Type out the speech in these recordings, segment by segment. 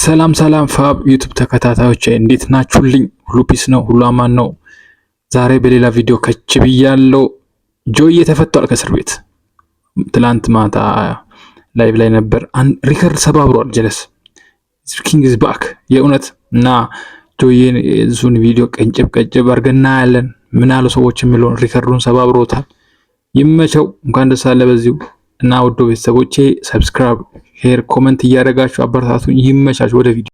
ሰላም ፋብ ዩቲዩብ ተከታታዮች እንዴት ናችሁልኝ? ሁሉ ፒስ ነው፣ ሁሉ አማን ነው። ዛሬ በሌላ ቪዲዮ ከች ብያለሁ። ጆዬ ተፈቷል ከእስር ቤት። ትላንት ማታ ላይቭ ላይ ነበር። ሪከርድ ሰባብሯል። ጀለስ ኪንግ ኢዝ ባክ የእውነት እና ጆዬን እሱን ቪዲዮ ቀንጨብ አርገና ያለን ምን አሉ ሰዎች የሚለውን ሪከርዱን ሰባብሮታል። ይመቸው፣ እንኳን ደስ አለ በዚሁ እና ወዶ ቤተሰቦቼ ሰብስክራይብ፣ ሼር፣ ኮሜንት እያደረጋችሁ አበረታቱኝ። ይመቻችሁ። ወደ ቪዲዮ።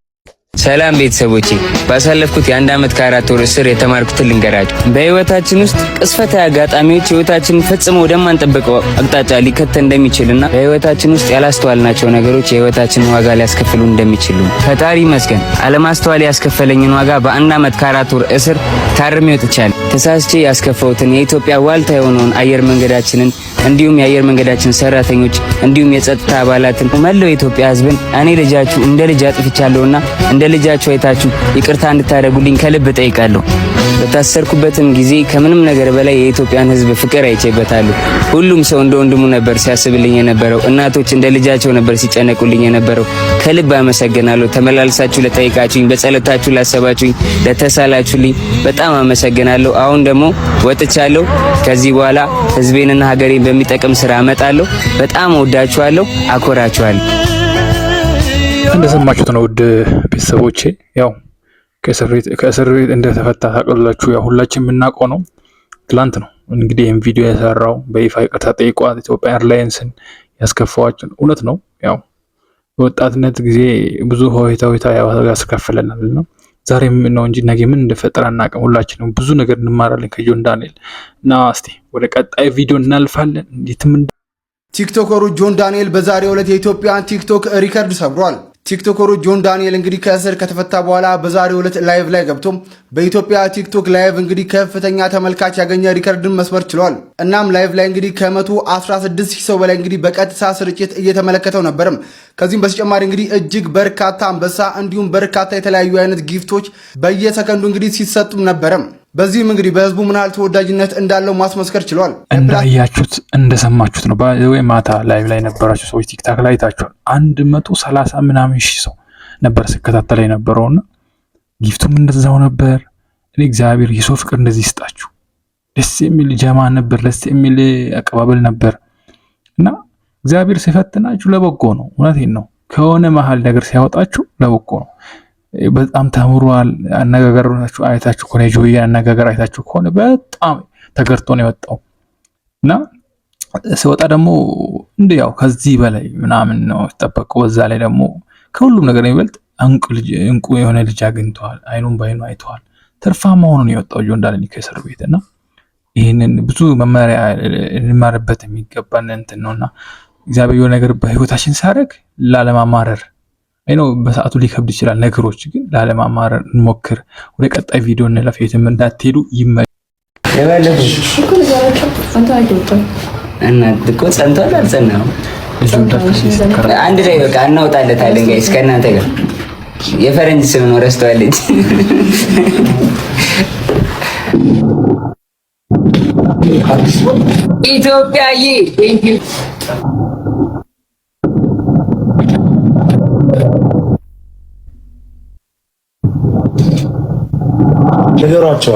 ሰላም ቤተሰቦቼ፣ ባሳለፍኩት የአንድ ዓመት ከአራት ወር እስር የተማርኩትን ልንገራችሁ። በህይወታችን ውስጥ ቅስፈታዊ አጋጣሚዎች ህይወታችንን ፈጽሞ ወደማንጠብቀው አቅጣጫ ሊከተን እንደሚችልና በህይወታችን ውስጥ ያላስተዋልናቸው ነገሮች የህይወታችንን ዋጋ ሊያስከፍሉ እንደሚችሉ ፈጣሪ ይመስገን። አለማስተዋል ያስከፈለኝን ዋጋ በአንድ ዓመት ከአራት ወር እስር ታርሜ ወጥቻለሁ። ተሳስቼ ያስከፈውትን የኢትዮጵያ ዋልታ የሆነውን አየር መንገዳችንን እንዲሁም የአየር መንገዳችን ሰራተኞች እንዲሁም የጸጥታ አባላትን መላው የኢትዮጵያ ህዝብን እኔ ልጃችሁ እንደ ልጅ አጥፍቻለሁና እንደ ልጃችሁ አይታችሁ ይቅርታ እንድታደርጉልኝ ከልብ ጠይቃለሁ። በታሰርኩበትም ጊዜ ከምንም ነገር በላይ የኢትዮጵያን ህዝብ ፍቅር አይቼበታለሁ። ሁሉም ሰው እንደ ወንድሙ ነበር ሲያስብልኝ የነበረው። እናቶች እንደ ልጃቸው ነበር ሲጨነቁልኝ የነበረው። ከልብ አመሰግናለሁ። ተመላልሳችሁ ለጠይቃችሁኝ፣ በጸሎታችሁ ላሰባችሁኝ፣ ለተሳላችሁልኝ በጣም አመሰግናለሁ። አሁን ደግሞ ወጥቻለሁ። ከዚህ በኋላ ህዝቤንና ሀገሬን በሚጠቅም ስራ አመጣለሁ። በጣም ወዳችኋለሁ፣ አኮራችኋለሁ። እንደሰማችሁት ነው ውድ ቤተሰቦቼ። ያው ከእስር ቤት እንደተፈታ ታውቃላችሁ። ያው ሁላችን የምናውቀው ነው። ትላንት ነው እንግዲህ ይህን ቪዲዮ የሰራው። በይፋ ይቅርታ ጠይቋት ኢትዮጵያ ኤርላይንስን ያስከፋዋችን እውነት ነው። ያው በወጣትነት ጊዜ ብዙ ሆይታ ያስከፍለናል ነው። ዛሬ ነው እንጂ ነገ ምን እንደፈጠረ አናውቅም። ሁላችንም ብዙ ነገር እንማራለን ከጆን ዳንኤል እና እስቲ ወደ ቀጣይ ቪዲዮ እናልፋለን። ቲክቶከሩ ጆን ዳንኤል በዛሬው ዕለት የኢትዮጵያን ቲክቶክ ሪከርድ ሰብሯል። ቲክቶከሩ ጆን ዳንኤል እንግዲህ ከእስር ከተፈታ በኋላ በዛሬው ዕለት ላይቭ ላይ ገብቶ በኢትዮጵያ ቲክቶክ ላይቭ እንግዲህ ከፍተኛ ተመልካች ያገኘ ሪከርድን መስበር ችሏል። እናም ላይቭ ላይ እንግዲህ ከ116,000 ሰው በላይ እንግዲህ በቀጥታ ስርጭት እየተመለከተው ነበርም። ከዚህም በተጨማሪ እንግዲህ እጅግ በርካታ አንበሳ እንዲሁም በርካታ የተለያዩ አይነት ጊፍቶች በየሰከንዱ እንግዲህ ሲሰጡም ነበረም። በዚህም እንግዲህ በህዝቡ ምን ያህል ተወዳጅነት እንዳለው ማስመስከር ችሏል። እንዳያችሁት እንደሰማችሁት ነው። ወይ ማታ ላይቭ ላይ ነበራችሁ ሰዎች ቲክታክ ላይ ታችኋል። 130 ምናምን ሺህ ሰው ነበር ሲከታተል የነበረውና ጊፍቱም እንደዛው ነበር። እኔ እግዚአብሔር የሰው ፍቅር እንደዚህ ይስጣችሁ። ደስ የሚል ጀማ ነበር፣ ደስ የሚል አቀባበል ነበር እና እግዚአብሔር ሲፈትናችሁ ለበጎ ነው። እውነቴን ነው። ከሆነ መሀል ነገር ሲያወጣችሁ ለበጎ ነው። በጣም ተምሯል። አነጋገራችሁ አይታችሁ ከሆነ ጆዬ አነጋገር አይታችሁ ከሆነ በጣም ተገርቶ ነው የወጣው እና ሲወጣ ደግሞ ያው ከዚህ በላይ ምናምን ነው ተጠበቀው። በዛ ላይ ደግሞ ከሁሉም ነገር የሚበልጥ እንቁ የሆነ ልጅ አግኝተዋል። አይኑን ባይኑ አይተዋል። ትርፋማ ሆኖ ነው የወጣው ጆን ዳንኤል ከእስር ቤት እና ይህንን ብዙ መመሪያ እንማርበት የሚገባን እንትን ነውና እግዚአብሔር የሆነ ነገር በህይወታችን ሲያደርግ ላለማማረር አይኖ በሰዓቱ ሊከብድ ይችላል። ነገሮች ግን ላለማማረር እንሞክር። ወደ ቀጣይ ቪዲዮ እንለፍ። የትም እንዳትሄዱ። አንድ ላይ በቃ እናውጣለታለን ጋይስ። ከእናንተ ጋር የፈረንጅ ስም ነው ረስተዋለች። ኢትዮጵያዬ ነገሯቸው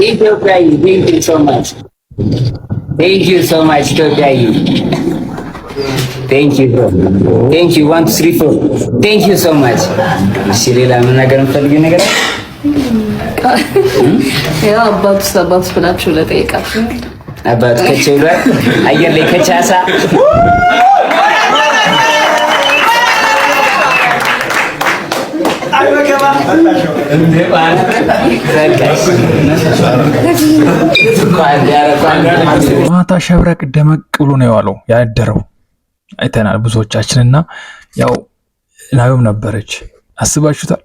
ኢትዮጵያዊ thank you so much ኢትዮጵያዊ thank you 1 2 3 4 thank you so much። እሺ ሌላ ምን ነገር እንፈልግ ነገር ያው አባቱ ብላችሁ ለጠይቃችሁ አባቱ ከቸውላ አየር ላይ ከቻሳ ማታ ሸብረቅ ደመቅ ብሎ ነው የዋለው ያደረው አይተናል ብዙዎቻችንና ያው ናዮም ነበረች። አስባችሁታል?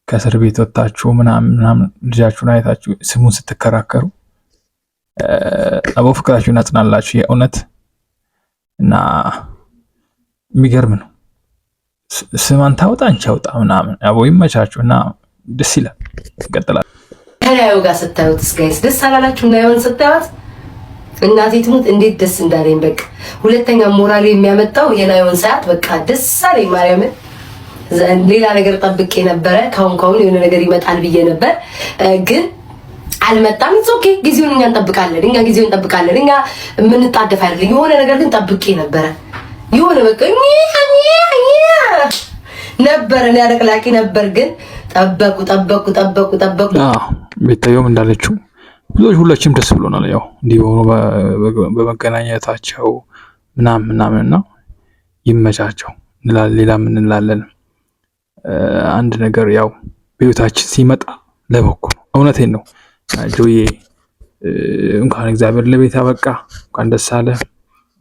ከእስር ቤት ወጣችሁ ምናምን ልጃችሁን አይታችሁ ስሙን ስትከራከሩ አቦ ፍቅራችሁን አጽናላችሁ የእውነት እና የሚገርም ነው። ስማን ታውጣ አንቺ አውጣ ምናምን አቦ ይመቻችሁና ደስ ይላል። እንቀጥላለን። ከላዩ ጋር ስታዩት ጋይስ ደስ አላላችሁ? እንዳይሆን ስታዩት እናቴ ትሙት እንዴት ደስ እንዳለኝ በቃ ሁለተኛ ሞራል የሚያመጣው የናዮን ሰዓት በቃ ደስ አለኝ ማርያምን። ሌላ ነገር ጠብቄ ነበረ ካሁን የሆነ ነገር ይመጣል ብዬ ነበር ግን አልመጣም። ኦኬ ጊዜውን እኛ እንጠብቃለን እኛ ምን ጣደፍ አይደል የሆነ ነገር ግን ጠብቄ ነበረ የሆነ በቃ ነበር እኔ አለቅላቂ ነበር ግን ጠበቁ ቤታየውም እንዳለችው ብዙዎች ሁላችንም ደስ ብሎናል። ያው እንዲህ ሆኖ በመገናኘታቸው ምናምንና ይመቻቸው እንላለን። ሌላ ምን እንላለን? አንድ ነገር ያው በህይወታችን ሲመጣ ለበኩ ነው። እውነቴን ነው ጆዬ፣ እንኳን እግዚአብሔር ለቤት አበቃ፣ እንኳን ደስ አለ።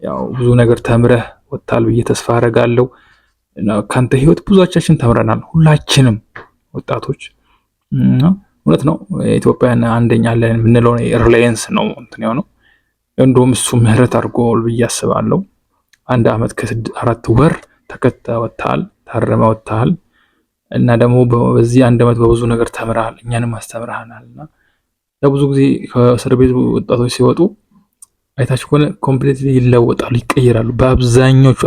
ያው ብዙ ነገር ተምረህ ወጣል ብዬ ተስፋ አደርጋለሁ። ካንተ ህይወት ብዙዎቻችን ተምረናል፣ ሁላችንም ወጣቶች። እውነት ነው ኢትዮጵያን አንደኛ አለን የምንለው ሪላየንስ ነው እንትን የሆነው እንደውም እሱ ምህረት አድርጎል ብዬ አስባለሁ። 1 ዓመት ከ4 ወር ተከታወታል ታረመ ወጣል እና ደግሞ በዚህ 1 ዓመት በብዙ ነገር ተምረሃል፣ እኛንም አስተምረሃናልና ብዙ ጊዜ ከእስር ቤት ወጣቶች ሲወጡ አይታችሁ ከሆነ ኮምፕሊትሊ ይለወጣሉ፣ ይቀየራሉ። በአብዛኞቹ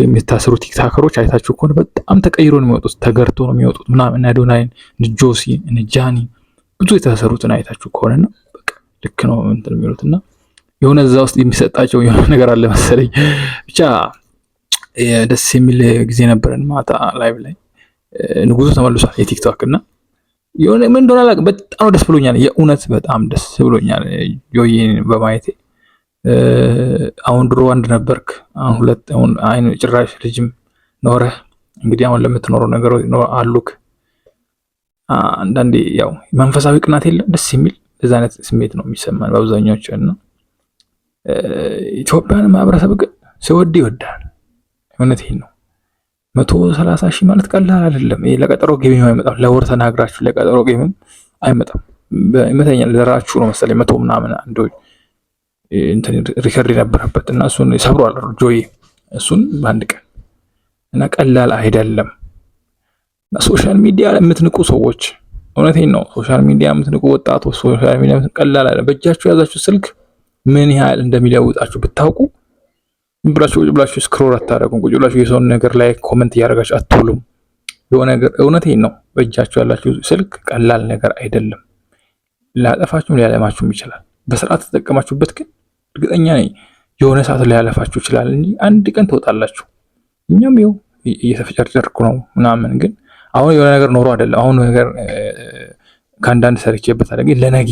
የሚታሰሩ ቲክታከሮች አይታችሁ ከሆነ በጣም ተቀይሮ ነው የሚወጡት፣ ተገርቶ ነው የሚወጡት ምናምን እና ዶናይን ጆሲ እና ጃኒ ብዙ የታሰሩትን አይታችሁ ከሆነና በቃ ልክ ነው እንትን የሚሉትና የሆነ እዛ ውስጥ የሚሰጣቸው የሆነ ነገር አለ መሰለኝ። ብቻ ደስ የሚል ጊዜ ነበረን። ማታ ላይቭ ላይ ንጉሱ ተመልሷል የቲክቶክ እና የሆነ ምን እንደሆነ አላውቅም፣ በጣም ደስ ብሎኛል። የእውነት በጣም ደስ ብሎኛል ጆዬን በማየቴ። አሁን ድሮ አንድ ነበርክ፣ አሁን 2፣ አሁን አይን ጭራሽ ልጅም ኖረህ እንግዲህ አሁን ለምትኖረው ነገር አሉክ። አንዳንዴ ያው መንፈሳዊ ቅናት የለም ደስ የሚል እዛ አይነት ስሜት ነው የሚሰማን በአብዛኛዎቹ እና ኢትዮጵያን ማህበረሰብ ግን ሲወድ ይወዳል። እውነቴን ነው 130,000 ማለት ቀላል አይደለም። ይሄ ለቀጠሮ ጌም አይመጣም፣ ለወር ተናግራችሁ ለቀጠሮ ጌም አይመጣም። በእመተኛ ለራችሁ ነው መሰለኝ 100 ምናምን አንዱ እንትን ሪከርድ የነበረበት እና እሱን ሰብሯል ጆዬ እሱን በአንድ ቀን እና ቀላል አይደለም። ሶሻል ሚዲያ የምትንቁ ሰዎች እውነቴን ነው ሶሻል ሚዲያ የምትንቁ ወጣቶች ሶሻል ሚዲያ ቀላል አይደለም። በእጃችሁ ያዛችሁ ስልክ ምን ያህል እንደሚለውጣችሁ ብታውቁ ብላችሁ ስክሮል አታደርጉም። ቁጭ ብላችሁ የሰውን ነገር ላይ ኮሜንት እያደረጋችሁ አትውሉም። የሆነ ነገር እውነቴን ነው በእጃችሁ ያላችሁ ስልክ ቀላል ነገር አይደለም። ሊያጠፋችሁም ሊያለማችሁም ይችላል። በስርዓት ተጠቀማችሁበት ግን እርግጠኛ ነኝ የሆነ ሰዓት ላይ ያለፋችሁ ይችላል እንጂ አንድ ቀን ትወጣላችሁ። እኛም ይኸው እየተፈጨርጨርኩ ነው ምናምን ግን አሁን የሆነ ነገር ኖሮ አይደለም። አሁን ነገር ከአንዳንድ ሰርቼበታለሁ ግን ለነጊ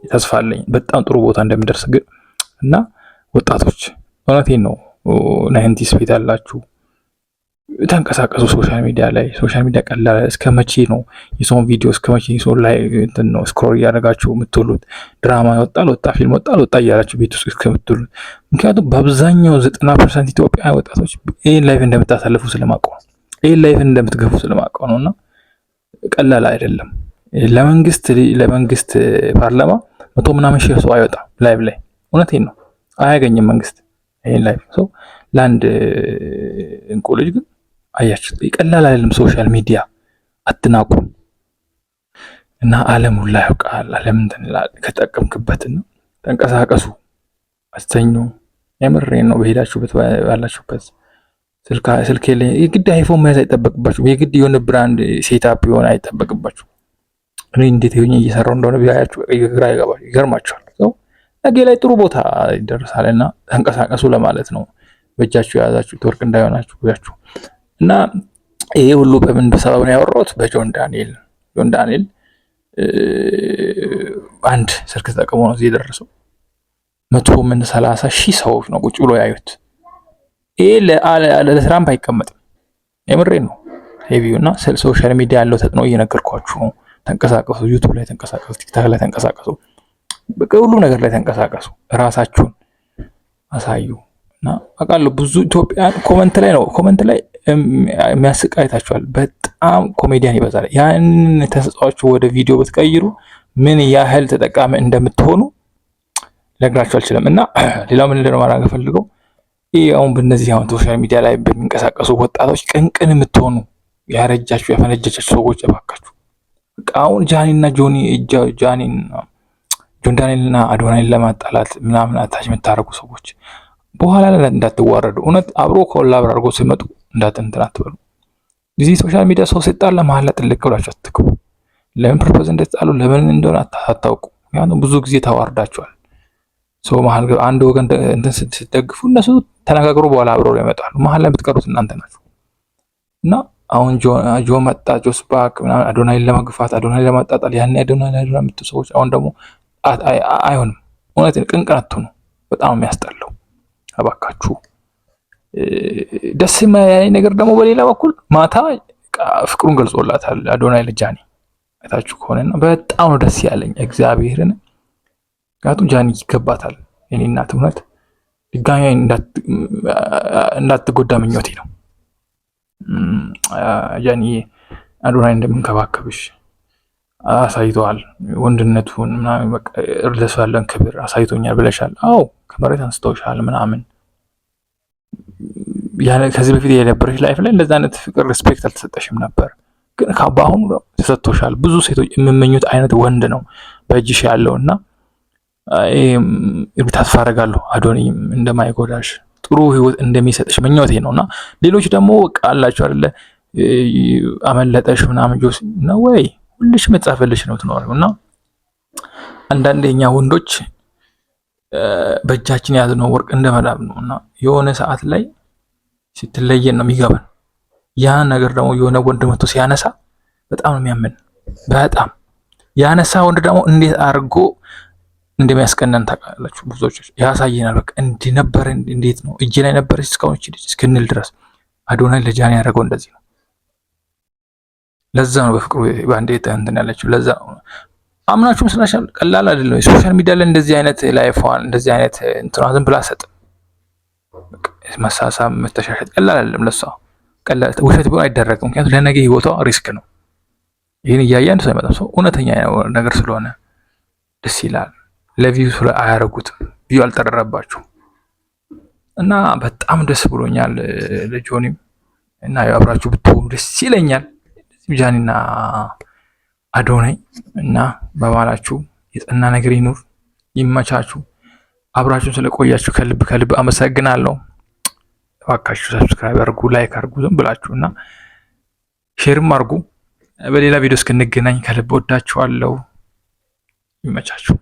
ተስፋ አለኝ በጣም ጥሩ ቦታ እንደሚደርስ ግን እና ወጣቶች እውነቴን ነው 90 ስፔት ያላችሁ ተንቀሳቀሱ ሶሻል ሚዲያ ላይ። ሶሻል ሚዲያ ቀላል እስከ መቼ ነው የሰውን ቪዲዮ እስከ መቼ ሰው ላይ እንትን ነው ስክሮል እያደረጋችሁ የምትውሉት? ድራማ ወጣ ፊልም ወጣ እያላችሁ ቤት ውስጥ እስከምትውሉት። ምክንያቱም በአብዛኛው 90% ኢትዮጵያ ወጣቶች ይሄን ላይፍ እንደምታሳልፉ ስለማውቀው ነው፣ ይሄን ላይፍ እንደምትገፉ ስለማውቀው ነውና ቀላል አይደለም። ለመንግስት ፓርላማ 100 ምናምን ሺህ ሰው አይወጣም ላይቭ ላይ። እውነቴን ነው አያገኝም መንግስት ይሄን ላይፍ ሰው ለአንድ እንቁ ልጅ ግን አያችሁ ቀላል አይደለም። ሶሻል ሚዲያ አትናቁ እና ዓለም ሁሉ ያውቃል። ዓለም እንትን ከተጠቀምክበት ነው ተንቀሳቀሱ፣ አስተኙ። የምሬን ነው በሄዳችሁበት ባላችሁበት ስልክ የለኝ የግድ አይፎን መያዝ አይጠበቅባችሁም። የግድ የሆነ ብራንድ ሴትአፕ የሆነ አይጠበቅባችሁም። እኔ እንዴት ይሁን እየሰራው እንደሆነ ቢያያችሁ ግራ ይገርማችኋል። ሰው ነገ ላይ ጥሩ ቦታ ይደርሳልና ተንቀሳቀሱ ለማለት ነው። በእጃችሁ የያዛችሁ ወርቅ እንዳይሆናችሁ ያችሁ እና ይሄ ሁሉ በምን በሰበብ ነው ያወራሁት? በጆን ዳንኤል አንድ ስልክ ተጠቅሞ ነው እዚህ የደረሰው። 130,000 ሰዎች ነው ቁጭ ብሎ ያዩት። ይሄ ለትራምፕ አይቀመጥም። የምሬን ነው። ሄቪው እና ሶሻል ሚዲያ ያለው ተጽዕኖ እየነገርኳችሁ ነው። ተንቀሳቀሱ፣ ዩቲዩብ ላይ ተንቀሳቀሱ፣ ቲክታክ ላይ ተንቀሳቀሱ፣ በቃ ሁሉ ነገር ላይ ተንቀሳቀሱ፣ ራሳችሁን አሳዩ። እና አውቃለሁ ብዙ ኢትዮጵያን ኮሜንት ላይ የሚያስቅ አይታችኋል። በጣም ኮሜዲያን ይበዛል። ያንን ተሰጧችሁ ወደ ቪዲዮ ብትቀይሩ ምን ያህል ተጠቃሚ እንደምትሆኑ ልነግራችሁ አልችልም። እና ሌላው ምን እንደሆነ ማድረግ ፈልገው ይሄ አሁን በእነዚህ አሁን ሶሻል ሚዲያ ላይ በሚንቀሳቀሱ ወጣቶች ቅንቅን የምትሆኑ ያረጃችሁ ያፈነጀቻችሁ ሰዎች እባካችሁ በቃ አሁን ጃኒና ጆን ዳንኤልና አዶናይን ለማጣላት ምናምን አታች የምታደርጉ ሰዎች በኋላ ላይ እንዳትዋረዱ። እውነት አብሮ ኮላብር አድርጎ ሲመጡ እንዳትንትን አትበሉ። እዚህ ሶሻል ሚዲያ ሰው ሲጣላ መሀል ላይ ጥልቅ ብላችሁ አትግቡ። ለምን ፐርፐዝ እንደተጣሉ ለምን እንደሆነ አታውቁ። ምክንያቱም ብዙ ጊዜ ተዋርዳቸዋል። ሰው መሀል አንድ ወገን እንትን ስትደግፉ እነሱ ተነጋግሮ በኋላ አብረው ይመጣሉ። መሀል ላይ የምትቀሩት እናንተ ናችሁ። እና አሁን ጆ መጣ፣ ጆስ ባክ ምናምን አዶናይን ለመግፋት አዶናይን ለማጣጣል ያን አዶናይ የምትሉ ሰዎች አሁን ደግሞ አይሆንም። እውነት ቅንቅን አትሁኑ። በጣም የሚያስጠላው እባካችሁ። ደስ የማያለኝ ነገር ደግሞ በሌላ በኩል ማታ ፍቅሩን ገልጾላታል አዶናይ ለጃኒ አይታችሁ ከሆነና በጣም ነው ደስ ያለኝ እግዚአብሔርን። ምክንያቱም ጃኒ ይገባታል። የኔ እናት እውነት ድጋሚ እንዳትጎዳ ምኞቴ ነው። ጃኒ አዶናይ እንደምንከባከብሽ አሳይተዋል። ወንድነቱን ምናምን በቃ ለሱ ያለን ክብር አሳይቶኛል ብለሻል። አዎ ከመሬት አንስተውሻል ምናምን ያለ ከዚህ በፊት የነበረሽ ላይፍ ላይ እንደዛ አይነት ፍቅር ሪስፔክት አልተሰጠሽም ነበር፣ ግን በአሁኑ ተሰጥቶሻል። ብዙ ሴቶች የሚመኙት አይነት ወንድ ነው በእጅሽ ያለውና ተስፋ አደርጋለሁ አዶኒም እንደማይጎዳሽ ጥሩ ህይወት እንደሚሰጥሽ ምኞቴ ነውና ሌሎች ደግሞ ቃላችሁ አይደለ አመለጠሽ ምናምን ጆስ ነው ወይ ሁልሽ መጻፈልሽ ነው ትኖርውና አንዳንዴ እኛ ወንዶች በእጃችን ያዝነው ወርቅ እንደመዳብ ነውና የሆነ ሰዓት ላይ ስትለየን ነው የሚገባን። ያ ነገር ደግሞ የሆነ ወንድ መጥቶ ሲያነሳ በጣም ነው የሚያምን። በጣም ያነሳ ወንድ ደግሞ እንዴት አድርጎ እንደሚያስቀናን ታውቃላችሁ። ብዙዎች ያሳየናል። በቃ እንዲህ ነበር እንዴት ነው እጄ ላይ ነበር እስካሁን እስክንል ድረስ አዶናይ ለጃኒ ያደረገው እንደዚህ ነው። ለዛ ነው በፍቅሩ ባንዴ እንትን ያለችው። ለዛ አምናችሁም ስላሻል ቀላል አይደለም። ሶሻል ሚዲያ ላይ እንደዚህ አይነት ላይፏን እንደዚህ አይነት እንትና ዝም ብላ ሰጥ መሳሳም መተሻሸት ቀላል አይደለም። ለሷ ቀላል ውሸት ቢሆን አይደረግም። ምክንያቱም ለነገ ህይወቷ ሪስክ ነው። ይሄን እያየ አንድ ሰው አይመጣም። ሰው እውነተኛ ነገር ስለሆነ ደስ ይላል። ለቪው ስለ አያረጉትም። ቪው አልጠረረባችሁ እና በጣም ደስ ብሎኛል ለጆኒም እና አብራችሁ ብትሆኑ ደስ ይለኛል። ጃኒና አዶናይ እና በማላችሁ የጸና ነገር ይኑር። ይመቻችሁ። አብራችሁን ስለቆያችሁ ከልብ አመሰግናለሁ። እባካችሁ ሰብስክራይብ አድርጉ፣ ላይክ አድርጉ ዝም ብላችሁና ሼርም አድርጉ። በሌላ ቪዲዮ እስክንገናኝ ከልብ ወዳችኋለሁ። ይመቻችሁ።